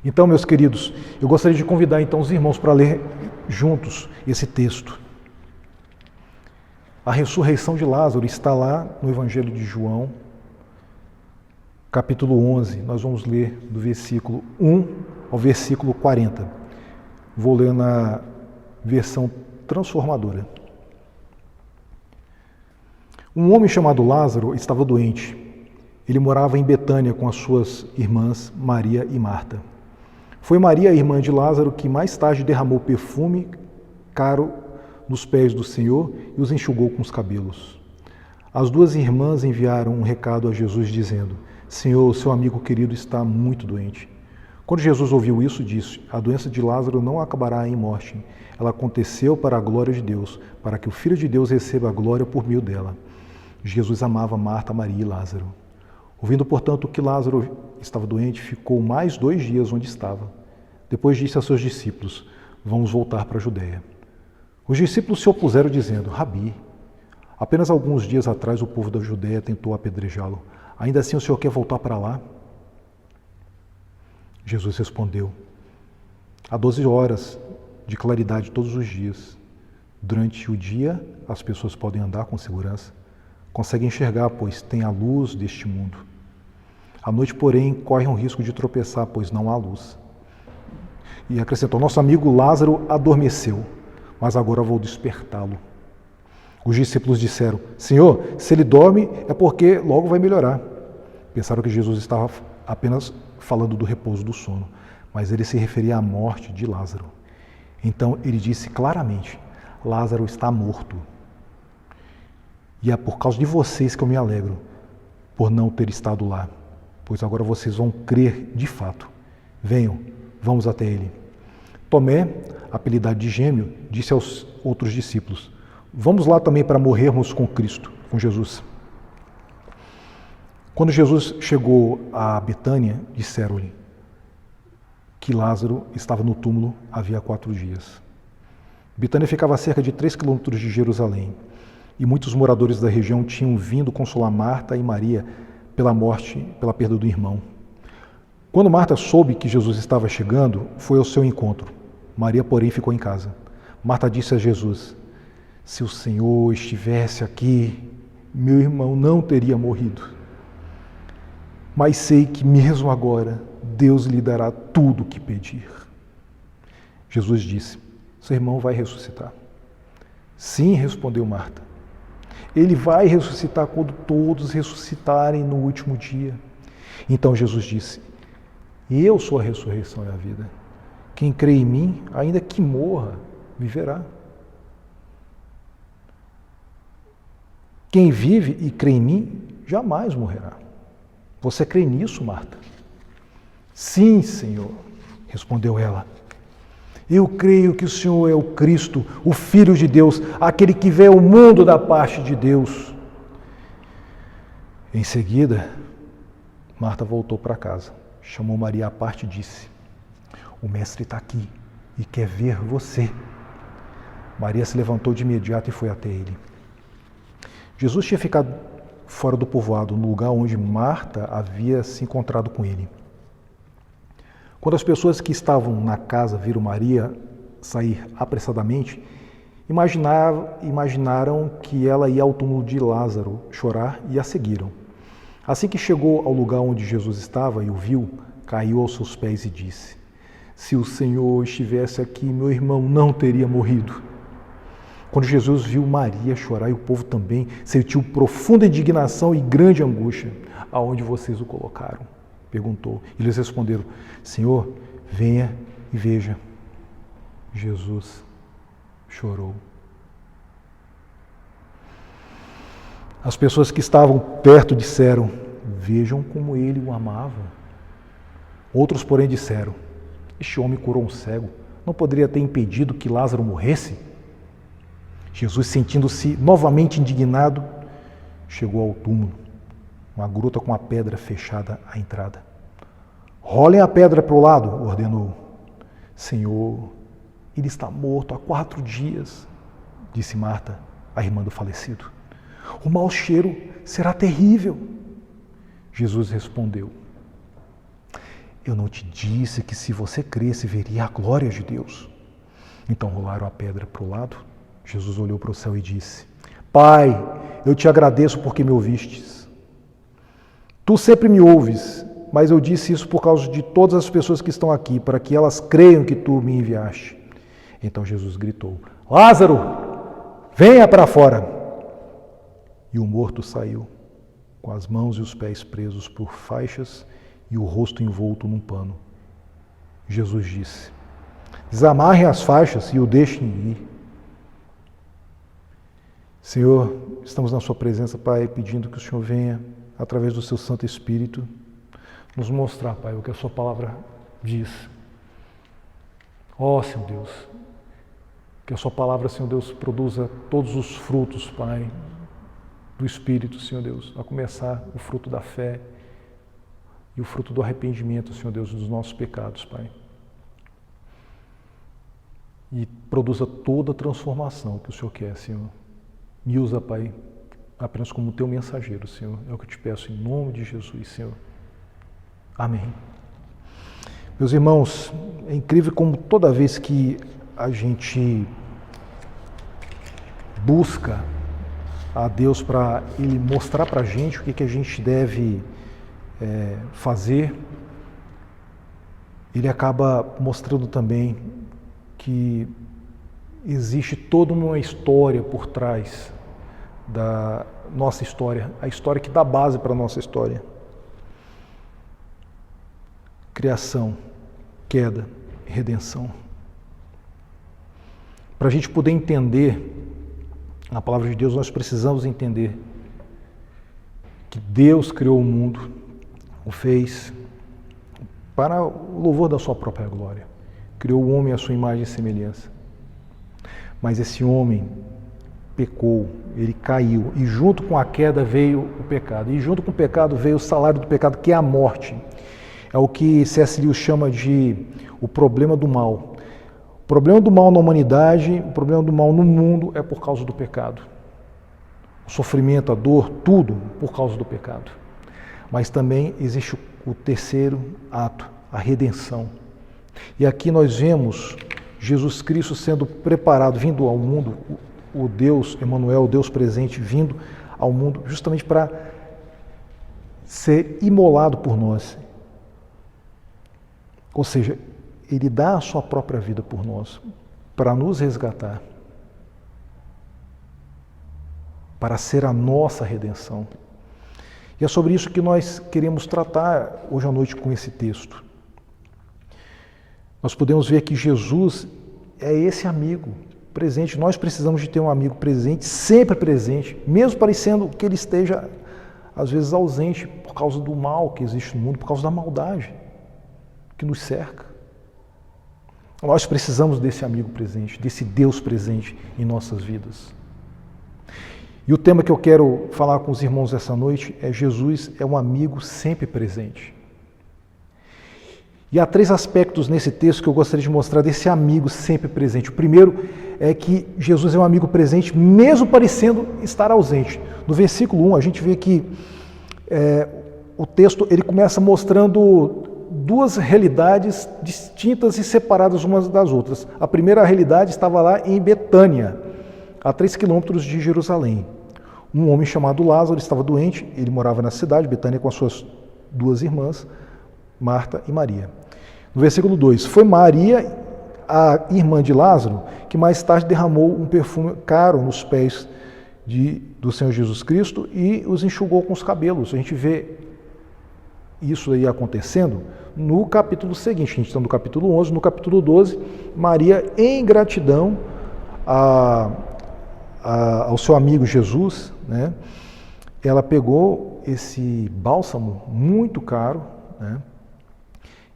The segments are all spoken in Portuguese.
Então, meus queridos, eu gostaria de convidar então os irmãos para ler juntos esse texto. A ressurreição de Lázaro está lá no Evangelho de João, capítulo 11. Nós vamos ler do versículo 1 ao versículo 40. Vou ler na versão transformadora. Um homem chamado Lázaro estava doente. Ele morava em Betânia com as suas irmãs Maria e Marta. Foi Maria, a irmã de Lázaro, que mais tarde derramou perfume caro nos pés do Senhor e os enxugou com os cabelos. As duas irmãs enviaram um recado a Jesus dizendo: Senhor, seu amigo querido está muito doente. Quando Jesus ouviu isso, disse: a doença de Lázaro não acabará em morte. Ela aconteceu para a glória de Deus, para que o Filho de Deus receba a glória por meio dela. Jesus amava Marta, Maria e Lázaro. Ouvindo, portanto, que Lázaro estava doente, ficou mais 2 dias onde estava. Depois disse a seus discípulos: vamos voltar para a Judeia. Os discípulos se opuseram, dizendo: Rabi, apenas alguns dias atrás o povo da Judeia tentou apedrejá-lo. Ainda assim o Senhor quer voltar para lá? Jesus respondeu: há 12 horas de claridade todos os dias. Durante o dia as pessoas podem andar com segurança. Conseguem enxergar, pois tem a luz deste mundo. À noite, porém, correm o risco de tropeçar, pois não há luz. E acrescentou: nosso amigo Lázaro adormeceu, mas agora vou despertá-lo. Os discípulos disseram: Senhor, se ele dorme é porque logo vai melhorar. Pensaram que Jesus estava apenas falando do repouso do sono, mas ele se referia à morte de Lázaro. Então ele disse claramente: Lázaro está morto. E é por causa de vocês que eu me alegro, por não ter estado lá, pois agora vocês vão crer de fato. Venham, vamos até ele. Tomé, apelidado de Gêmeo, disse aos outros discípulos: vamos lá também para morrermos com Cristo, com Jesus. Quando Jesus chegou a Betânia, disseram-lhe que Lázaro estava no túmulo havia 4 dias. Betânia ficava a cerca de 3 quilômetros de Jerusalém, e muitos moradores da região tinham vindo consolar Marta e Maria pela perda do irmão. Quando Marta soube que Jesus estava chegando, foi ao seu encontro. Maria, porém, ficou em casa. Marta disse a Jesus: se o Senhor estivesse aqui, meu irmão não teria morrido. Mas sei que mesmo agora Deus lhe dará tudo o que pedir. Jesus disse: seu irmão vai ressuscitar. Sim, respondeu Marta. Ele vai ressuscitar quando todos ressuscitarem no último dia. Então Jesus disse: eu sou a ressurreição e a vida. Quem crê em mim, ainda que morra, viverá. Quem vive e crê em mim, jamais morrerá. Você crê nisso, Marta? Sim, Senhor, respondeu ela. Eu creio que o Senhor é o Cristo, o Filho de Deus, aquele que vê o mundo da parte de Deus. Em seguida, Marta voltou para casa, chamou Maria à parte e disse: o mestre está aqui e quer ver você. Maria se levantou de imediato e foi até ele. Jesus tinha ficado fora do povoado, no lugar onde Marta havia se encontrado com ele. Quando as pessoas que estavam na casa viram Maria sair apressadamente, imaginaram que ela ia ao túmulo de Lázaro chorar e a seguiram. Assim que chegou ao lugar onde Jesus estava e o viu, caiu aos seus pés e disse: se o Senhor estivesse aqui, meu irmão não teria morrido. Quando Jesus viu Maria chorar e o povo também, sentiu profunda indignação e grande angústia. Aonde vocês o colocaram? Perguntou. E eles responderam: Senhor, venha e veja. Jesus chorou. As pessoas que estavam perto disseram: vejam como ele o amava. Outros, porém, disseram: este homem curou um cego, não poderia ter impedido que Lázaro morresse? Jesus, sentindo-se novamente indignado, chegou ao túmulo, uma gruta com a pedra fechada à entrada. Rolem a pedra para o lado, ordenou. Senhor, ele está morto há 4 dias, disse Marta, a irmã do falecido. O mau cheiro será terrível. Jesus respondeu: eu não te disse que se você cresce, veria a glória de Deus? Então rolaram a pedra para o lado. Jesus olhou para o céu e disse: Pai, eu te agradeço porque me ouvistes. Tu sempre me ouves, mas eu disse isso por causa de todas as pessoas que estão aqui, para que elas creiam que tu me enviaste. Então Jesus gritou: Lázaro, venha para fora. E o morto saiu, com as mãos e os pés presos por faixas e o rosto envolto num pano. Jesus disse: Desamarrem as faixas e o deixem ir. Senhor, estamos na sua presença, Pai, pedindo que o Senhor venha, através do seu Santo Espírito, nos mostrar, Pai, o que a sua palavra diz. Ó, Senhor Deus, que a sua palavra, Senhor Deus, produza todos os frutos, Pai, do Espírito, Senhor Deus, a começar o fruto da fé e o fruto do arrependimento, Senhor Deus, dos nossos pecados, Pai. E produza toda a transformação que o Senhor quer, Senhor. Me usa, Pai, apenas como teu mensageiro, Senhor. É o que eu te peço em nome de Jesus, Senhor. Amém. Meus irmãos, é incrível como toda vez que a gente busca a Deus para Ele mostrar para a gente o que a gente deve fazer, Ele acaba mostrando também que existe toda uma história por trás da nossa história, a história que dá base para a nossa história. Criação, queda, redenção. Para a gente poder entender a palavra de Deus, nós precisamos entender que Deus criou o mundo, o fez para o louvor da sua própria glória. Criou o homem à sua imagem e semelhança. Mas esse homem pecou, ele caiu, e junto com a queda veio o pecado. E junto com o pecado veio o salário do pecado, que é a morte. É o que C.S. Lewis chama de o problema do mal. O problema do mal na humanidade, o problema do mal no mundo é por causa do pecado. O sofrimento, a dor, tudo por causa do pecado. Mas também existe o terceiro ato, a redenção. E aqui nós vemos Jesus Cristo sendo preparado, vindo ao mundo, o Deus Emanuel, o Deus presente, vindo ao mundo justamente para ser imolado por nós. Ou seja, Ele dá a sua própria vida por nós, para nos resgatar, para ser a nossa redenção. E é sobre isso que nós queremos tratar hoje à noite com esse texto. Nós podemos ver que Jesus é esse amigo presente. Nós precisamos de ter um amigo presente, sempre presente, mesmo parecendo que ele esteja, às vezes, ausente por causa do mal que existe no mundo, por causa da maldade que nos cerca. Nós precisamos desse amigo presente, desse Deus presente em nossas vidas. E o tema que eu quero falar com os irmãos essa noite é: Jesus é um amigo sempre presente. E há 3 aspectos nesse texto que eu gostaria de mostrar desse amigo sempre presente. O primeiro é que Jesus é um amigo presente, mesmo parecendo estar ausente. No versículo 1, a gente vê que o texto ele começa mostrando 2 realidades distintas e separadas umas das outras. A primeira realidade estava lá em Betânia, a 3 quilômetros de Jerusalém. Um homem chamado Lázaro estava doente, ele morava na cidade, Betânia, com as suas 2 irmãs, Marta e Maria. No versículo 2, foi Maria, a irmã de Lázaro, que mais tarde derramou um perfume caro nos pés do Senhor Jesus Cristo e os enxugou com os cabelos. A gente vê isso aí acontecendo no capítulo seguinte. A gente está no capítulo 11, no capítulo 12, Maria, em gratidão ao seu amigo Jesus, né, ela pegou esse bálsamo muito caro, né,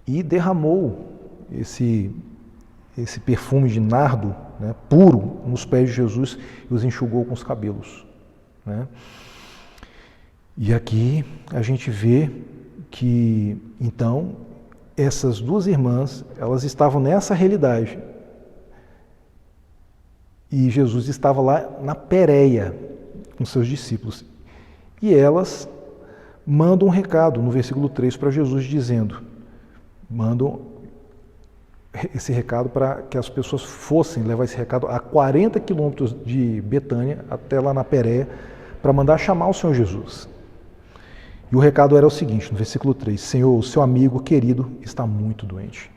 e derramou esse perfume de nardo, né, puro nos pés de Jesus e os enxugou com os cabelos. Né. E aqui a gente vê que, então, essas 2 irmãs, elas estavam nessa realidade. E Jesus estava lá na Pérea com seus discípulos. E elas mandam um recado no versículo 3 para Jesus, dizendo: mandam esse recado para que as pessoas fossem levar esse recado a 40 quilômetros de Betânia, até lá na Pérea, para mandar chamar o Senhor Jesus. E o recado era o seguinte, no versículo 3, Senhor, o seu amigo querido está muito doente.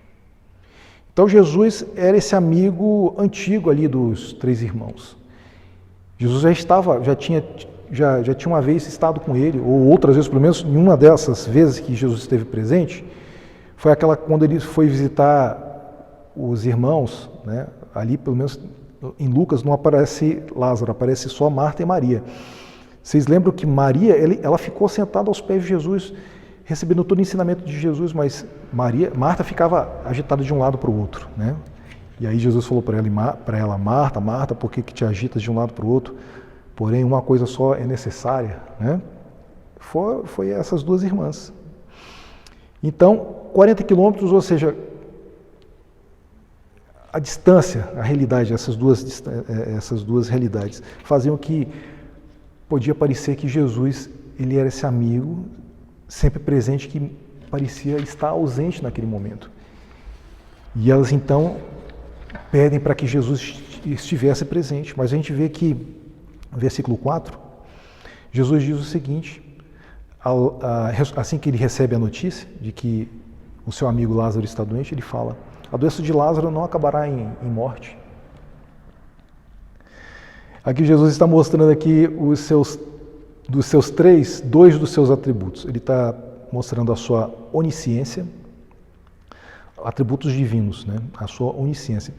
Então Jesus era esse amigo antigo ali dos 3 irmãos. Jesus já tinha uma vez estado com ele, ou outras vezes, pelo menos em uma dessas vezes que Jesus esteve presente, foi aquela quando ele foi visitar os irmãos, né? Ali pelo menos em Lucas não aparece Lázaro, aparece só Marta e Maria. Vocês lembram que Maria, ela ficou sentada aos pés de Jesus, recebendo todo o ensinamento de Jesus, mas Marta ficava agitada de um lado para o outro, né? E aí Jesus falou para ela, Marta, Marta, por que te agitas de um lado para o outro? Porém, uma coisa só é necessária, né? Foi essas 2 irmãs. Então, 40 quilômetros, ou seja, a distância, a realidade, essas duas realidades, faziam que podia parecer que Jesus, ele era esse amigo sempre presente que parecia estar ausente naquele momento. E elas então pedem para que Jesus estivesse presente, mas a gente vê que, no versículo 4, Jesus diz o seguinte, assim que ele recebe a notícia de que o seu amigo Lázaro está doente, ele fala, a doença de Lázaro não acabará em morte. Aqui Jesus está mostrando aqui dos seus 2 dos seus atributos. Ele está mostrando a sua onisciência, atributos divinos, né? A sua onisciência.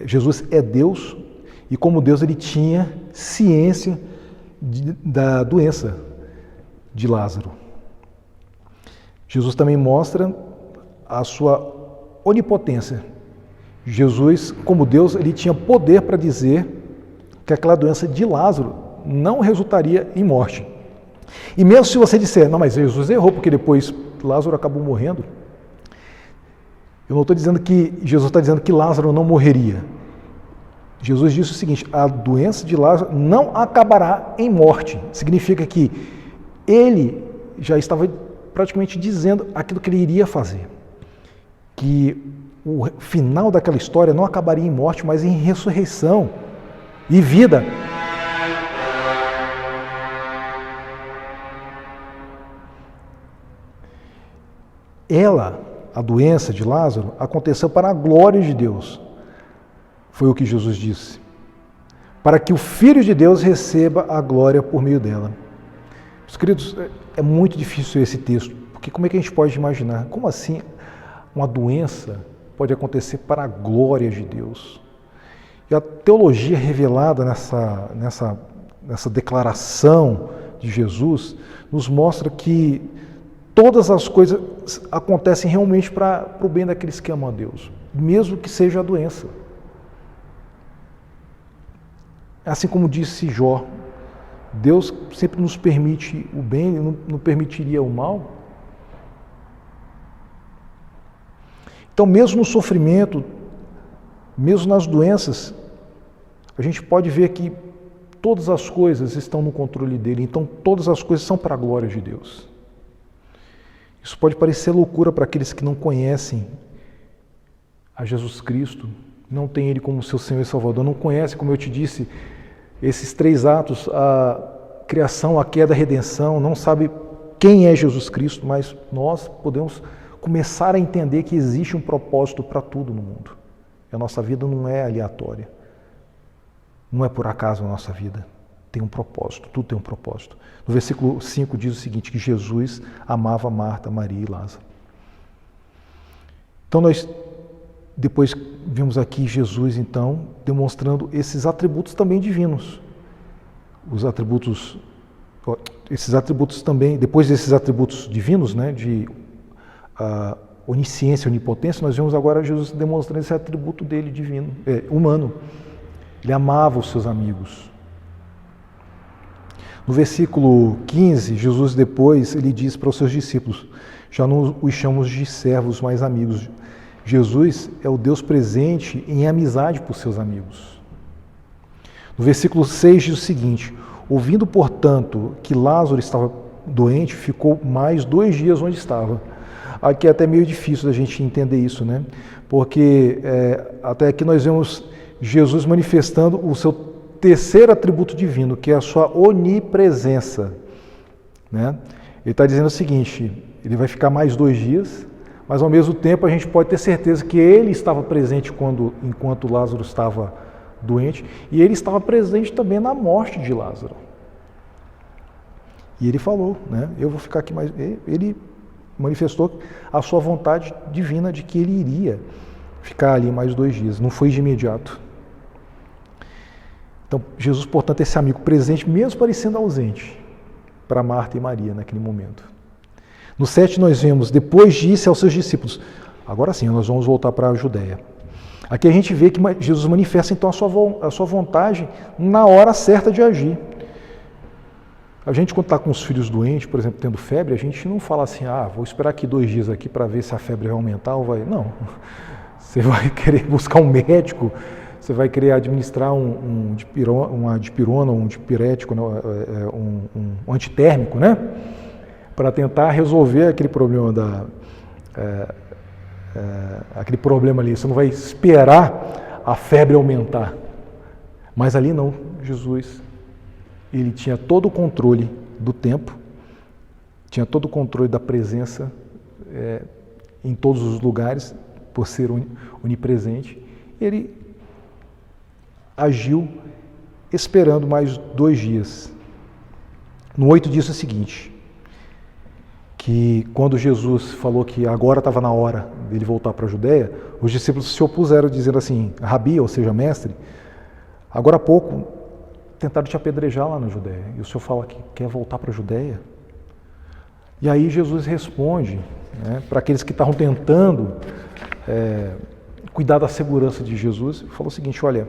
Jesus é Deus e como Deus ele tinha ciência da doença de Lázaro. Jesus também mostra a sua onipotência. Jesus, como Deus, ele tinha poder para dizer que aquela doença de Lázaro não resultaria em morte. E mesmo se você disser, não, mas Jesus errou, porque depois Lázaro acabou morrendo, eu não estou dizendo que Jesus está dizendo que Lázaro não morreria. Jesus disse o seguinte, a doença de Lázaro não acabará em morte. Significa que ele já estava praticamente dizendo aquilo que ele iria fazer. Que o final daquela história não acabaria em morte, mas em ressurreição e vida. A doença de Lázaro, aconteceu para a glória de Deus. Foi o que Jesus disse. Para que o Filho de Deus receba a glória por meio dela. Meus queridos, é muito difícil esse texto, porque como é que a gente pode imaginar? Como assim uma doença pode acontecer para a glória de Deus? E a teologia revelada nessa declaração de Jesus nos mostra que todas as coisas acontecem realmente para o bem daqueles que amam a Deus, mesmo que seja a doença. Assim como disse Jó, Deus sempre nos permite o bem, Ele não permitiria o mal. Então, mesmo no sofrimento, mesmo nas doenças, a gente pode ver que todas as coisas estão no controle dele, então todas as coisas são para a glória de Deus. Isso pode parecer loucura para aqueles que não conhecem a Jesus Cristo, não tem Ele como seu Senhor e Salvador, não conhecem, como eu te disse, esses 3 atos, a criação, a queda, a redenção, não sabe quem é Jesus Cristo, mas nós podemos começar a entender que existe um propósito para tudo no mundo. A nossa vida não é aleatória. Não é por acaso a nossa vida. Tem um propósito, tudo tem um propósito. No versículo 5 diz o seguinte, que Jesus amava Marta, Maria e Lázaro. Então nós depois vimos aqui Jesus então demonstrando esses atributos também divinos. Esses atributos também, depois desses atributos divinos, né, de onisciência, onipotência, nós vemos agora Jesus demonstrando esse atributo dele divino, humano. Ele amava os seus amigos. No versículo 15, Jesus depois, ele diz para os seus discípulos, já não os chamamos de servos, mas amigos. Jesus é o Deus presente em amizade por seus amigos. No versículo 6 diz o seguinte, ouvindo, portanto, que Lázaro estava doente, ficou mais 2 dias onde estava. Aqui é até meio difícil da gente entender isso, né? Porque até aqui nós vemos Jesus manifestando o seu terceiro atributo divino, que é a sua onipresença, né? Ele está dizendo o seguinte, ele vai ficar mais 2 dias, mas ao mesmo tempo a gente pode ter certeza que ele estava presente enquanto Lázaro estava doente, e ele estava presente também na morte de Lázaro. E ele falou, né? Eu vou ficar aqui mais... Ele manifestou a sua vontade divina de que ele iria ficar ali mais 2 dias, não foi de imediato. Então, Jesus, portanto, é esse amigo presente, mesmo parecendo ausente, para Marta e Maria naquele momento. No 7 nós vemos, depois disse aos seus discípulos, agora sim, nós vamos voltar para a Judéia. Aqui a gente vê que Jesus manifesta então a sua vontade na hora certa de agir. A gente, quando está com os filhos doentes, por exemplo, tendo febre, a gente não fala assim, vou esperar aqui 2 dias aqui para ver se a febre vai aumentar ou vai... Não, você vai querer buscar um médico, você vai querer administrar uma dipirona, um dipirético, um antitérmico, né? Para tentar resolver aquele problema aquele problema ali. Você não vai esperar a febre aumentar. Mas ali não, Jesus... Ele tinha todo o controle do tempo, tinha todo o controle da presença em todos os lugares, por ser onipresente. Ele agiu esperando mais 2 dias. No 8 disse o seguinte, que quando Jesus falou que agora estava na hora dele voltar para a Judéia, os discípulos se opuseram dizendo assim, Rabi, ou seja, mestre, agora há pouco tentaram te apedrejar lá na Judéia, e o Senhor fala que quer voltar para a Judéia. E aí Jesus responde, né, para aqueles que estavam tentando cuidar da segurança de Jesus, falou o seguinte, olha,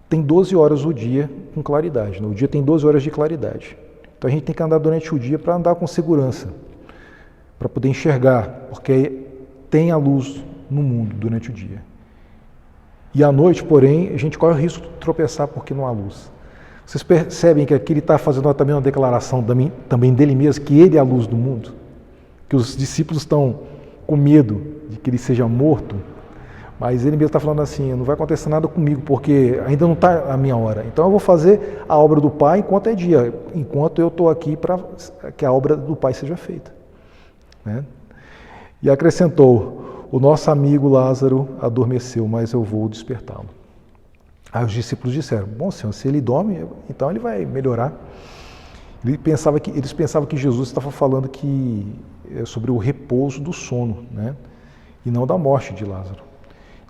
tem 12 horas o dia com claridade, né? O dia tem 12 horas de claridade. Então a gente tem que andar durante o dia para andar com segurança, para poder enxergar, porque tem a luz no mundo durante o dia. E à noite, porém, a gente corre o risco de tropeçar porque não há luz. Vocês percebem que aqui ele está fazendo também uma declaração também dele mesmo, que ele é a luz do mundo? Que os discípulos estão com medo de que ele seja morto, mas ele mesmo está falando assim, não vai acontecer nada comigo, porque ainda não está a minha hora. Então eu vou fazer a obra do Pai enquanto é dia, enquanto eu estou aqui para que a obra do Pai seja feita. Né? E acrescentou, o nosso amigo Lázaro adormeceu, mas eu vou despertá-lo. Aí os discípulos disseram, bom Senhor, se ele dorme, então ele vai melhorar. Eles pensavam que Jesus estava falando sobre o repouso do sono, né? E não da morte de Lázaro.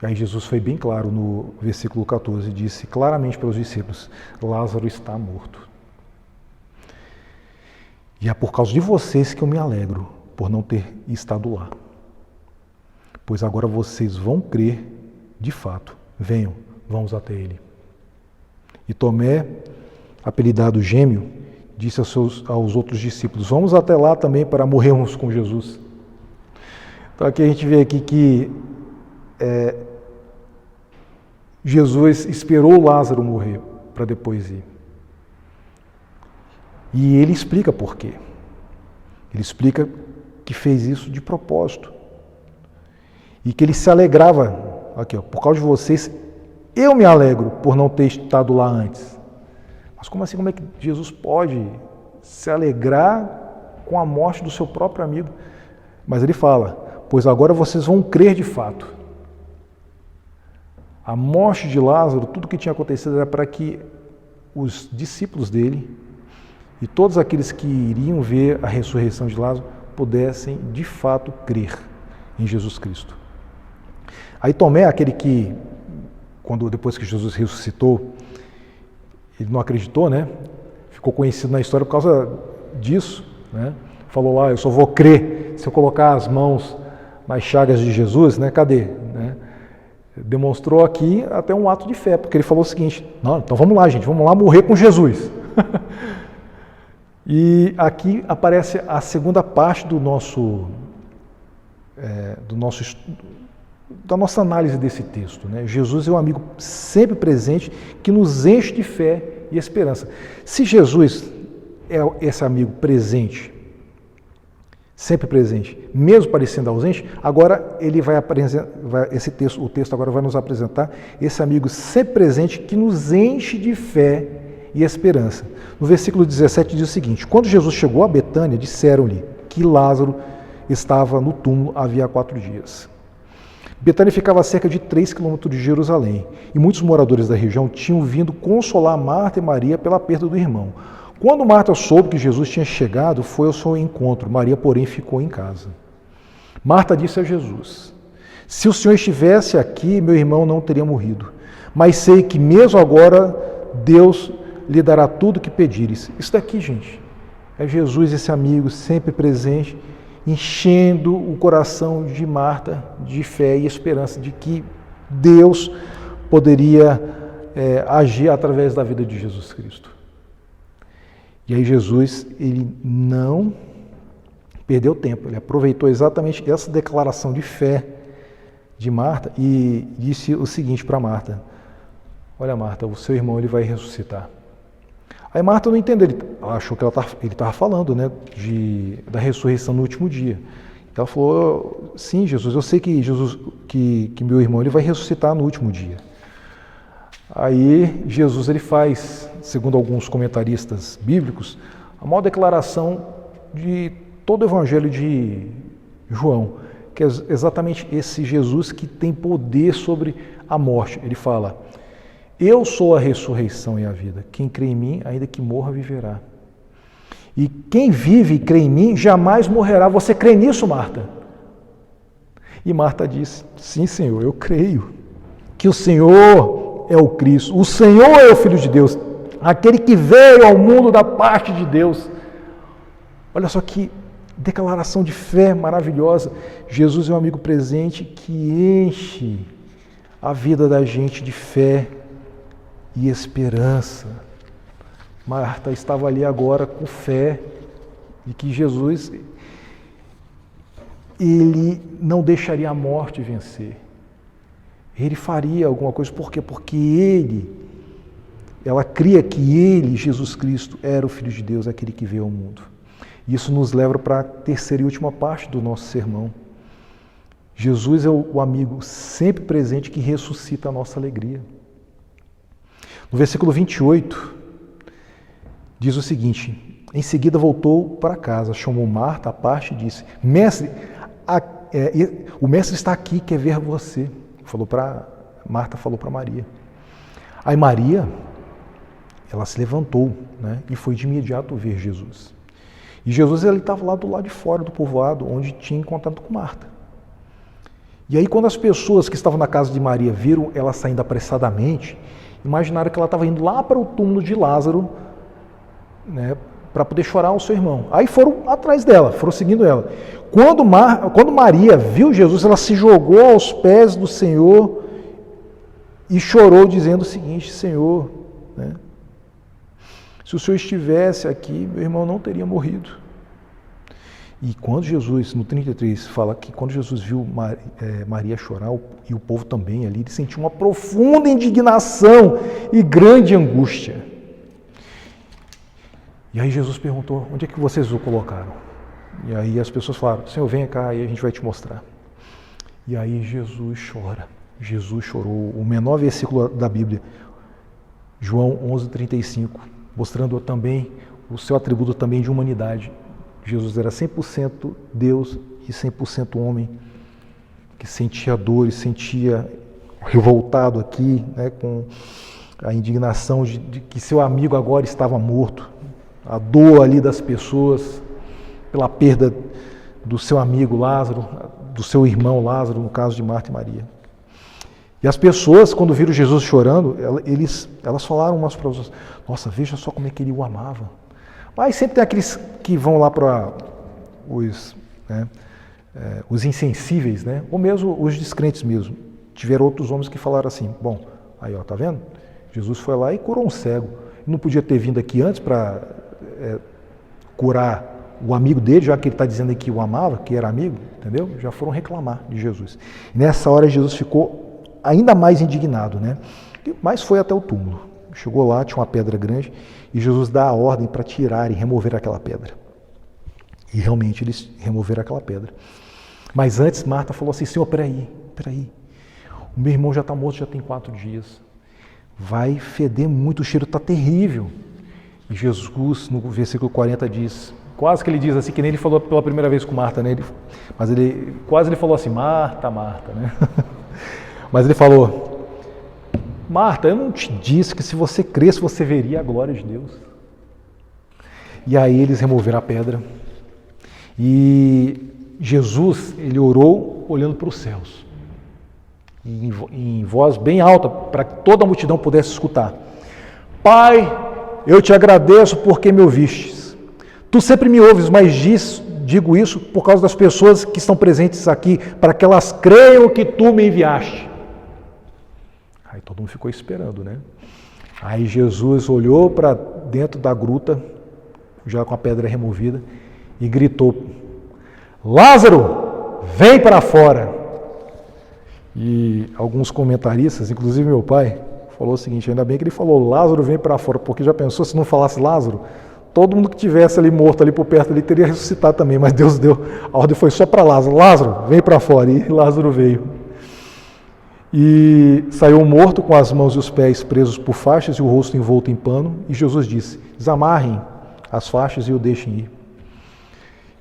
Aí Jesus foi bem claro no versículo 14, disse claramente para os discípulos, Lázaro está morto. E é por causa de vocês que eu me alegro, por não ter estado lá. Pois agora vocês vão crer de fato. Venham, vamos até ele. E Tomé, apelidado Gêmeo, disse aos outros discípulos, vamos até lá também para morrermos com Jesus. Então aqui a gente vê aqui que Jesus esperou Lázaro morrer para depois ir. E ele explica por quê. Ele explica que fez isso de propósito. E que ele se alegrava, aqui, por causa de vocês, eu me alegro por não ter estado lá antes. Mas como assim, como é que Jesus pode se alegrar com a morte do seu próprio amigo? Mas ele fala, pois agora vocês vão crer de fato. A morte de Lázaro, tudo que tinha acontecido era para que os discípulos dele e todos aqueles que iriam ver a ressurreição de Lázaro pudessem de fato crer em Jesus Cristo. Aí Tomé, aquele que, depois que Jesus ressuscitou, ele não acreditou, né? Ficou conhecido na história por causa disso, né? Falou lá, eu só vou crer se eu colocar as mãos nas chagas de Jesus, né? Cadê? Né? Demonstrou aqui até um ato de fé, porque ele falou o seguinte, não, então vamos lá, gente, vamos lá morrer com Jesus. E aqui aparece a segunda parte da nossa análise desse texto, né? Jesus é um amigo sempre presente que nos enche de fé e esperança. Se Jesus é esse amigo presente, sempre presente, mesmo parecendo ausente. Agora ele vai apresentar, o texto agora vai nos apresentar esse amigo sempre presente que nos enche de fé e esperança. No versículo 17 diz o seguinte: quando Jesus chegou a Betânia, disseram-lhe que Lázaro estava no túmulo havia 4 dias. Betânia ficava a cerca de 3 quilômetros de Jerusalém, e muitos moradores da região tinham vindo consolar Marta e Maria pela perda do irmão. Quando Marta soube que Jesus tinha chegado, foi ao seu encontro. Maria, porém, ficou em casa. Marta disse a Jesus: se o Senhor estivesse aqui, meu irmão não teria morrido. Mas sei que mesmo agora Deus lhe dará tudo o que pedires. Isso daqui, gente, é Jesus, esse amigo sempre presente, enchendo o coração de Marta de fé e esperança de que Deus poderia agir através da vida de Jesus Cristo. E aí Jesus, ele não perdeu tempo, ele aproveitou exatamente essa declaração de fé de Marta e disse o seguinte para Marta: olha, Marta, o seu irmão ele vai ressuscitar. Aí Marta não entendeu, ele achou que ele estava falando, né, da ressurreição no último dia. Ela falou: sim, Jesus, eu sei que meu irmão ele vai ressuscitar no último dia. Aí Jesus ele faz, segundo alguns comentaristas bíblicos, a maior declaração de todo o evangelho de João, que é exatamente esse Jesus que tem poder sobre a morte. Ele fala: eu sou a ressurreição e a vida. Quem crê em mim, ainda que morra, viverá. E quem vive e crê em mim, jamais morrerá. Você crê nisso, Marta? E Marta disse: sim, Senhor, eu creio que o Senhor é o Cristo, o Senhor é o Filho de Deus, aquele que veio ao mundo da parte de Deus. Olha só que declaração de fé maravilhosa. Jesus é um amigo presente que enche a vida da gente de fé e esperança. Marta estava ali agora com fé de que Jesus, ele não deixaria a morte vencer. Ele faria alguma coisa. Por quê? Porque ela cria que ele, Jesus Cristo, era o Filho de Deus, aquele que veio ao mundo. Isso nos leva para a terceira e última parte do nosso sermão. Jesus é o amigo sempre presente que ressuscita a nossa alegria. No versículo 28, diz o seguinte: em seguida voltou para casa, chamou Marta à parte e disse: Mestre, o mestre está aqui, quer ver você. Marta falou para Maria. Aí Maria, ela se levantou, né, e foi de imediato ver Jesus. E Jesus estava lá do lado de fora do povoado, onde tinha encontrado com Marta. E aí quando as pessoas que estavam na casa de Maria viram ela saindo apressadamente, imaginaram que ela estava indo lá para o túmulo de Lázaro, né, para poder chorar o seu irmão. Aí foram atrás dela, foram seguindo ela. Quando Maria viu Jesus, ela se jogou aos pés do Senhor e chorou, dizendo o seguinte: Senhor, né, se o Senhor estivesse aqui, meu irmão não teria morrido. E quando Jesus, no 33, fala que quando Jesus viu Maria chorar, e o povo também ali, ele sentiu uma profunda indignação e grande angústia. E aí Jesus perguntou: onde é que vocês o colocaram? E aí as pessoas falaram: Senhor, venha cá e a gente vai te mostrar. E aí Jesus chora. Jesus chorou. O menor versículo da Bíblia, João 11:35, mostrando também o seu atributo também de humanidade. Jesus era 100% Deus e 100% homem, que sentia dor e sentia revoltado aqui, né, com a indignação de que seu amigo agora estava morto. A dor ali das pessoas pela perda do seu amigo Lázaro, do seu irmão Lázaro, no caso de Marta e Maria. E as pessoas, quando viram Jesus chorando, elas falaram umas para as outras: nossa, veja só como é que ele o amava. Mas sempre tem aqueles que vão lá para os insensíveis, né? Ou mesmo os descrentes mesmo. Tiveram outros homens que falaram assim: bom, aí ó, tá vendo? Jesus foi lá e curou um cego. Não podia ter vindo aqui antes para curar o amigo dele, já que ele está dizendo que o amava, que era amigo, entendeu? Já foram reclamar de Jesus. E nessa hora Jesus ficou ainda mais indignado, né? Mas foi até o túmulo. Chegou lá, tinha uma pedra grande, e Jesus dá a ordem para tirar e remover aquela pedra. E realmente eles removeram aquela pedra. Mas antes Marta falou assim, Senhor, peraí. O meu irmão já está morto, já tem 4 dias. Vai feder muito, o cheiro está terrível. E Jesus, no versículo 40, diz, quase que ele diz assim, que nem ele falou pela primeira vez com Marta, né? Mas ele quase falou assim, Marta, né? Mas ele falou, Marta, eu não te disse que se você cresce, você veria a glória de Deus. E aí eles removeram a pedra. E Jesus, ele orou olhando para os céus. Em voz bem alta, para que toda a multidão pudesse escutar. Pai, eu te agradeço porque me ouvistes. Tu sempre me ouves, mas digo isso por causa das pessoas que estão presentes aqui, para que elas creiam que tu me enviaste. Aí todo mundo ficou esperando, né? Aí Jesus olhou para dentro da gruta, já com a pedra removida, e gritou, Lázaro, vem para fora. E alguns comentaristas, inclusive meu pai, falou o seguinte, ainda bem que ele falou, Lázaro vem para fora, porque já pensou, se não falasse Lázaro, todo mundo que tivesse ali morto, ali por perto, ali, teria ressuscitado também, mas Deus deu, a ordem foi só para Lázaro, Lázaro, vem para fora, e Lázaro veio. E saiu morto com as mãos e os pés presos por faixas e o rosto envolto em pano, e Jesus disse, desamarrem as faixas e o deixem ir.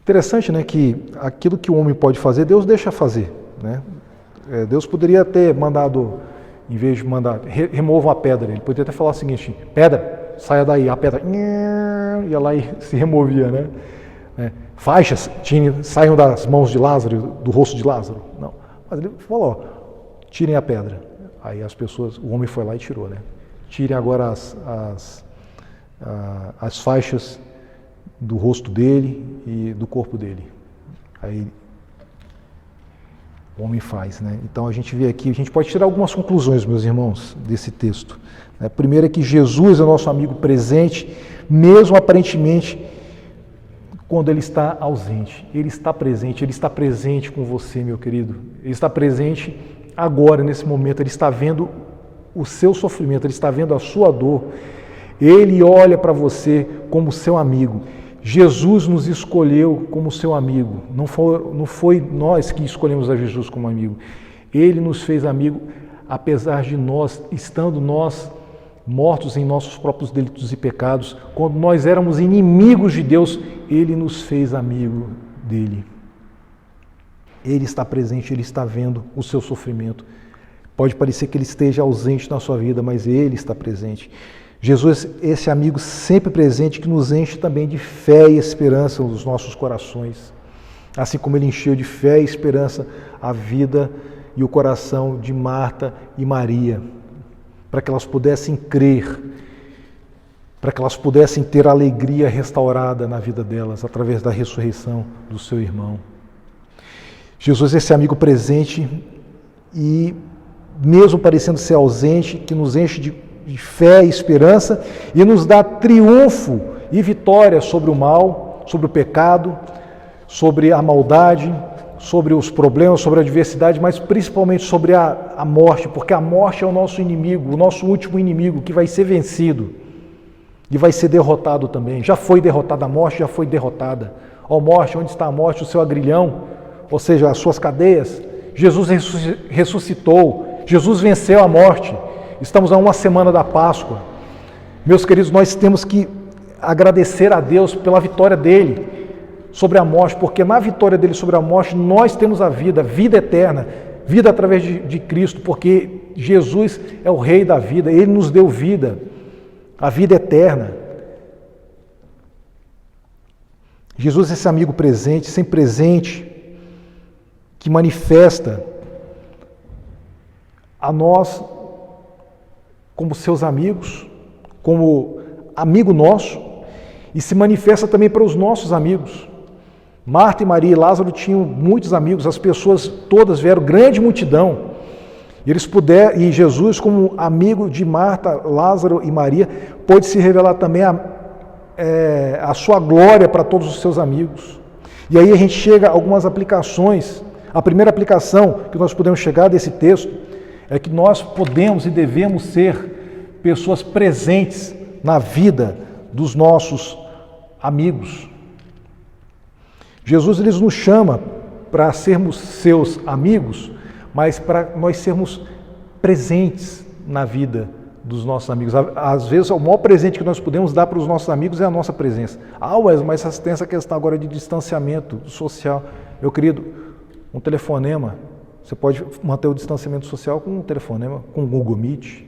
Interessante, né, que aquilo que o homem pode fazer, Deus deixa fazer, né? Deus poderia ter mandado, em vez de mandar, removam a pedra, ele poderia até falar o seguinte, pedra, saia daí, a pedra ia lá e se removia, né? Faixas, saiam das mãos de Lázaro, do rosto de Lázaro, não, mas ele falou, tirem a pedra, aí as pessoas, o homem foi lá e tirou, né? Tirem agora as faixas do rosto dele e do corpo dele, aí o homem faz, né? Então a gente vê aqui, a gente pode tirar algumas conclusões, meus irmãos, desse texto. Primeiro é que Jesus é nosso amigo presente, mesmo aparentemente quando ele está ausente. Ele está presente com você, meu querido. Ele está presente agora, nesse momento, ele está vendo o seu sofrimento, ele está vendo a sua dor. Ele olha para você como seu amigo. Jesus nos escolheu como seu amigo, não foi nós que escolhemos a Jesus como amigo. Ele nos fez amigo, apesar de nós, estando nós mortos em nossos próprios delitos e pecados, quando nós éramos inimigos de Deus, Ele nos fez amigo dele. Ele está presente, Ele está vendo o seu sofrimento. Pode parecer que Ele esteja ausente na sua vida, mas Ele está presente. Jesus, esse amigo sempre presente, que nos enche também de fé e esperança nos nossos corações. Assim como Ele encheu de fé e esperança a vida e o coração de Marta e Maria, para que elas pudessem crer, para que elas pudessem ter a alegria restaurada na vida delas, através da ressurreição do seu irmão. Jesus, esse amigo presente e mesmo parecendo ser ausente, que nos enche de fé e esperança e nos dá triunfo e vitória sobre o mal, sobre o pecado, sobre a maldade, sobre os problemas, sobre a adversidade, mas principalmente sobre a morte, porque a morte é o nosso inimigo, o nosso último inimigo, que vai ser vencido e vai ser derrotado também. Já foi derrotada a morte, já foi derrotada. Ó morte, onde está a morte? O seu agrilhão, ou seja, as suas cadeias. Jesus ressuscitou, Jesus venceu a morte. Estamos a uma semana da Páscoa. Meus queridos, nós temos que agradecer a Deus pela vitória dele sobre a morte, porque na vitória dele sobre a morte nós temos a vida eterna, vida através de Cristo, porque Jesus é o Rei da vida, Ele nos deu vida, a vida eterna. Jesus é esse amigo presente, sempre presente, que manifesta a nós como seus amigos, como amigo nosso, e se manifesta também para os nossos amigos. Marta e Maria e Lázaro tinham muitos amigos, as pessoas todas vieram, grande multidão, e Jesus, como amigo de Marta, Lázaro e Maria, pôde se revelar também a sua glória para todos os seus amigos. E aí a gente chega a algumas aplicações. A primeira aplicação que nós podemos chegar desse texto é que nós podemos e devemos ser pessoas presentes na vida dos nossos amigos. Jesus ele nos chama para sermos seus amigos, mas para nós sermos presentes na vida dos nossos amigos. Às vezes, o maior presente que nós podemos dar para os nossos amigos é a nossa presença. Wesley, mas tem essa questão agora de distanciamento social. Meu querido, um telefonema, você pode manter o distanciamento social com um telefonema, com o Google Meet.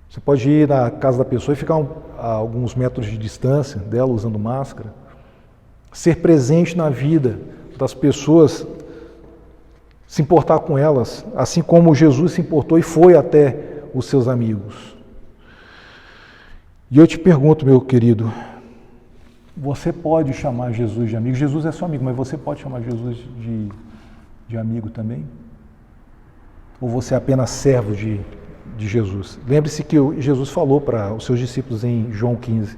Você pode ir na casa da pessoa e ficar a alguns metros de distância dela, usando máscara. Ser presente na vida das pessoas, se importar com elas, assim como Jesus se importou e foi até os seus amigos. E eu te pergunto, meu querido, você pode chamar Jesus de amigo? Jesus é seu amigo, mas você pode chamar Jesus de amigo também? Ou você é apenas servo de Jesus? Lembre-se que Jesus falou para os seus discípulos em João 15.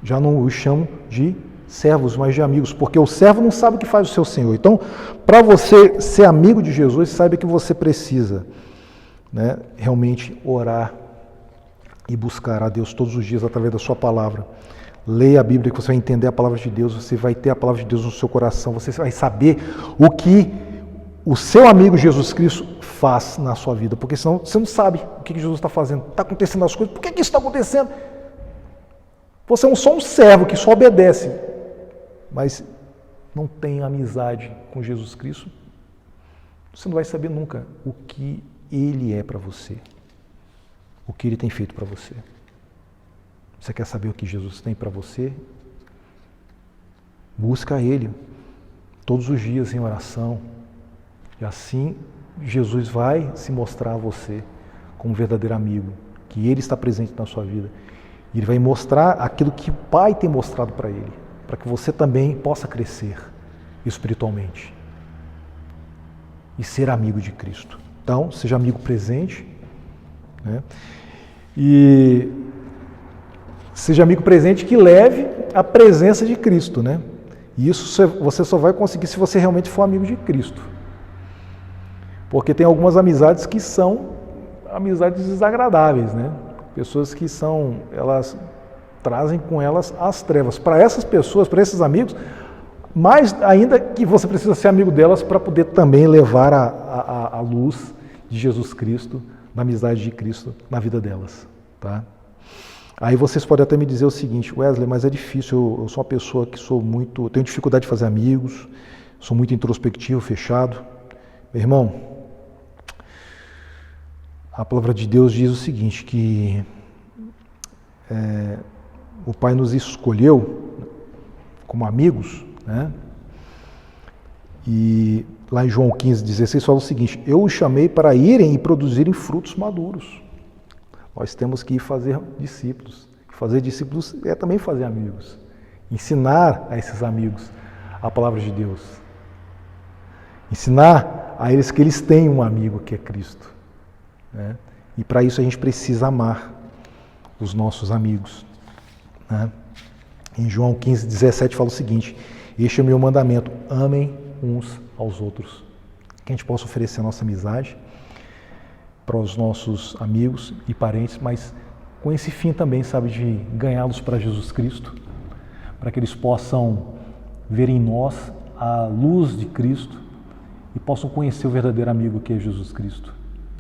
Já não os chamo de servos, mas de amigos, porque o servo não sabe o que faz o seu Senhor. Então, para você ser amigo de Jesus, saiba que você precisa, né, realmente orar e buscar a Deus todos os dias através da sua palavra. Leia a Bíblia, que você vai entender a palavra de Deus, você vai ter a palavra de Deus no seu coração, você vai saber o que o seu amigo Jesus Cristo faz na sua vida, porque senão você não sabe o que Jesus está fazendo. Está acontecendo as coisas, por que isso está acontecendo? Você é só um servo que só obedece, mas não tem amizade com Jesus Cristo, você não vai saber nunca o que Ele é para você, o que Ele tem feito para você. Você quer saber o que Jesus tem para você? Busca Ele todos os dias em oração, e assim Jesus vai se mostrar a você como um verdadeiro amigo, que Ele está presente na sua vida. E Ele vai mostrar aquilo que o Pai tem mostrado para Ele, para que você também possa crescer espiritualmente e ser amigo de Cristo. Então, seja amigo presente, né? E seja amigo presente que leve a presença de Cristo, né? E isso você só vai conseguir se você realmente for amigo de Cristo. Porque tem algumas amizades que são amizades desagradáveis, né? Pessoas que elas trazem com elas as trevas. Para essas pessoas, para esses amigos, mais ainda que você precisa ser amigo delas para poder também levar a luz de Jesus Cristo, da amizade de Cristo na vida delas, tá? Aí vocês podem até me dizer o seguinte: Wesley, mas é difícil, eu sou uma pessoa que tenho dificuldade de fazer amigos, sou muito introspectivo, fechado. Meu irmão, a palavra de Deus diz o seguinte, que o Pai nos escolheu como amigos, né? E lá em João 15:16 fala o seguinte: eu os chamei para irem e produzirem frutos maduros. Nós temos que ir fazer discípulos. Fazer discípulos é também fazer amigos. Ensinar a esses amigos a palavra de Deus. Ensinar a eles que eles têm um amigo que é Cristo, né? E para isso a gente precisa amar os nossos amigos, né? Em João 15:17 fala o seguinte: este é o meu mandamento, amem uns aos outros. Que a gente possa oferecer a nossa amizade para os nossos amigos e parentes, mas com esse fim também, sabe, de ganhá-los para Jesus Cristo, para que eles possam ver em nós a luz de Cristo e possam conhecer o verdadeiro amigo que é Jesus Cristo.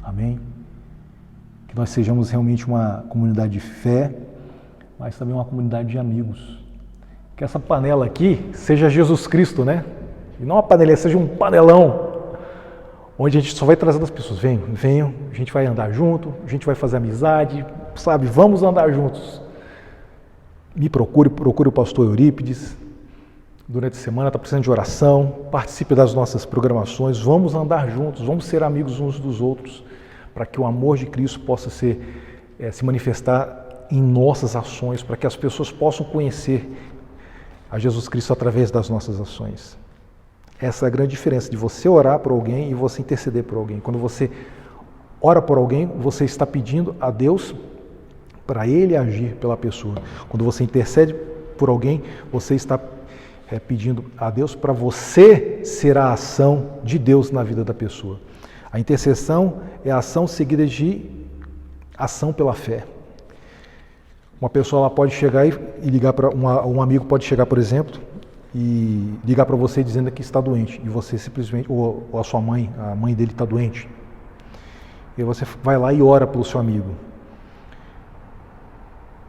Amém? Que nós sejamos realmente uma comunidade de fé, mas também uma comunidade de amigos. Que essa panela aqui seja Jesus Cristo, né? E não uma panelinha, seja um panelão, onde a gente só vai trazendo as pessoas. Venham, a gente vai andar junto, a gente vai fazer amizade, sabe? Vamos andar juntos. Me procure o pastor Eurípides. Durante a semana está precisando de oração, participe das nossas programações, vamos andar juntos, vamos ser amigos uns dos outros, para que o amor de Cristo possa se manifestar em nossas ações, para que as pessoas possam conhecer a Jesus Cristo através das nossas ações. Essa é a grande diferença de você orar por alguém e você interceder por alguém. Quando você ora por alguém, você está pedindo a Deus para Ele agir pela pessoa. Quando você intercede por alguém, você está pedindo a Deus para você ser a ação de Deus na vida da pessoa. A intercessão é a ação seguida de ação pela fé. Uma pessoa ela pode chegar e ligar para um amigo pode chegar, por exemplo, e ligar para você dizendo que está doente, e você simplesmente, ou a sua mãe, a mãe dele está doente, e você vai lá e ora pelo seu amigo.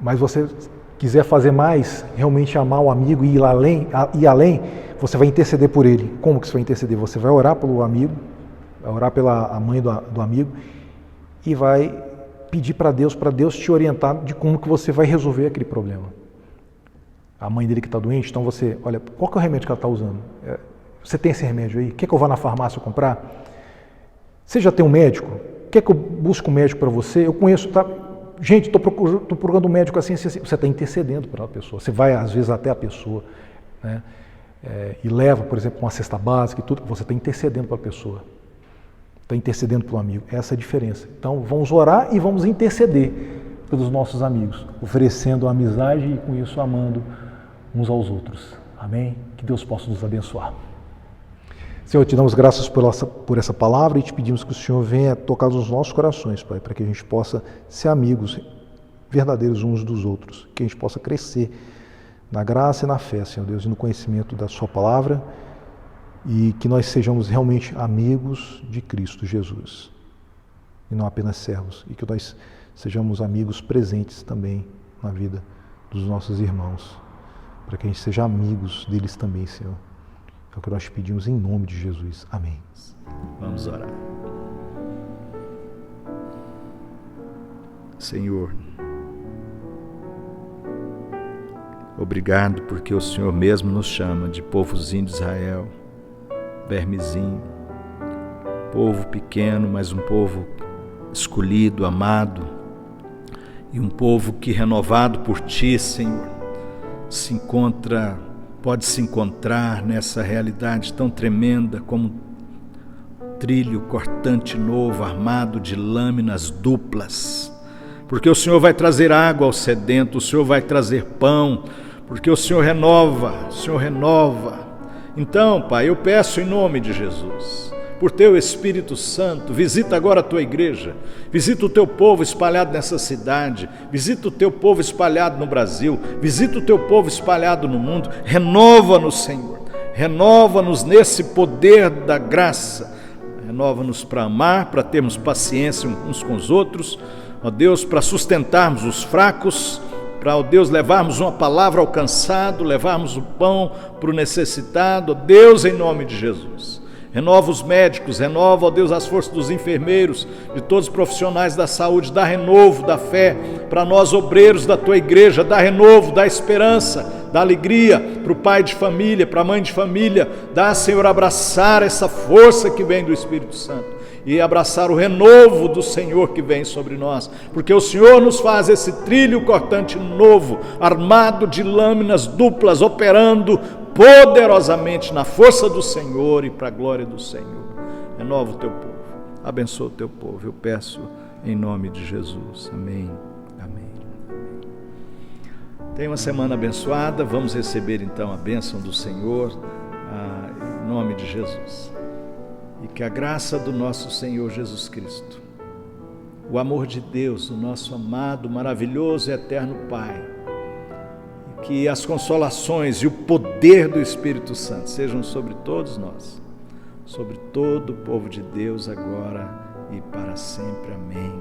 Mas você quiser fazer mais, realmente amar o amigo e ir além, você vai interceder por ele. Como que você vai interceder? Você vai orar pelo amigo, vai orar pela mãe do amigo e vai pedir para Deus te orientar de como que você vai resolver aquele problema. A mãe dele que está doente, então você, olha, qual que é o remédio que ela está usando? Você tem esse remédio aí? Quer que eu vá na farmácia comprar? Você já tem um médico? Quer que eu busque um médico para você? Eu conheço, tá? Gente, estou procurando um médico assim. Você está intercedendo pela pessoa. Você vai, às vezes, até a pessoa, né? E leva, por exemplo, uma cesta básica e tudo. Você está intercedendo pela pessoa. Está intercedendo pelo amigo. Essa é a diferença. Então, vamos orar e vamos interceder pelos nossos amigos, oferecendo a amizade e, com isso, amando uns aos outros. Amém? Que Deus possa nos abençoar. Senhor, te damos graças por essa palavra e te pedimos que o Senhor venha tocar nos nossos corações, Pai, para que a gente possa ser amigos verdadeiros uns dos outros, que a gente possa crescer na graça e na fé, Senhor Deus, e no conhecimento da sua palavra, e que nós sejamos realmente amigos de Cristo Jesus, e não apenas servos, e que nós sejamos amigos presentes também na vida dos nossos irmãos, para que a gente seja amigos deles também, Senhor. É o que nós pedimos em nome de Jesus. Amém. Vamos orar. Senhor, obrigado porque o Senhor mesmo nos chama de povozinho de Israel, vermezinho, povo pequeno, mas um povo escolhido, amado, e um povo que, renovado por Ti, Senhor, pode se encontrar nessa realidade tão tremenda como um trilho cortante novo, armado de lâminas duplas, porque o Senhor vai trazer água ao sedento, o Senhor vai trazer pão, porque o Senhor renova, Então, Pai, eu peço em nome de Jesus, por Teu Espírito Santo, visita agora a Tua igreja, visita o Teu povo espalhado nessa cidade, visita o Teu povo espalhado no Brasil, visita o Teu povo espalhado no mundo, renova-nos, Senhor, renova-nos nesse poder da graça, renova-nos para amar, para termos paciência uns com os outros, ó Deus, para sustentarmos os fracos, para, ó Deus, levarmos uma palavra ao cansado, levarmos o pão para o necessitado, ó Deus, em nome de Jesus. Renova os médicos, renova, ó Deus, as forças dos enfermeiros, de todos os profissionais da saúde, dá renovo, dá fé, para nós obreiros da Tua igreja, dá renovo, dá esperança, dá alegria para o pai de família, para a mãe de família, dá, Senhor, abraçar essa força que vem do Espírito Santo e abraçar o renovo do Senhor que vem sobre nós, porque o Senhor nos faz esse trilho cortante novo, armado de lâminas duplas, operando poderosamente na força do Senhor e para a glória do Senhor. Renova o Teu povo, abençoa o Teu povo, eu peço em nome de Jesus. Amém, amém. Tenha uma semana abençoada, vamos receber então a bênção do Senhor, em nome de Jesus. E que a graça do nosso Senhor Jesus Cristo, o amor de Deus, o nosso amado, maravilhoso e eterno Pai, que as consolações e o poder do Espírito Santo sejam sobre todos nós, sobre todo o povo de Deus agora e para sempre. Amém.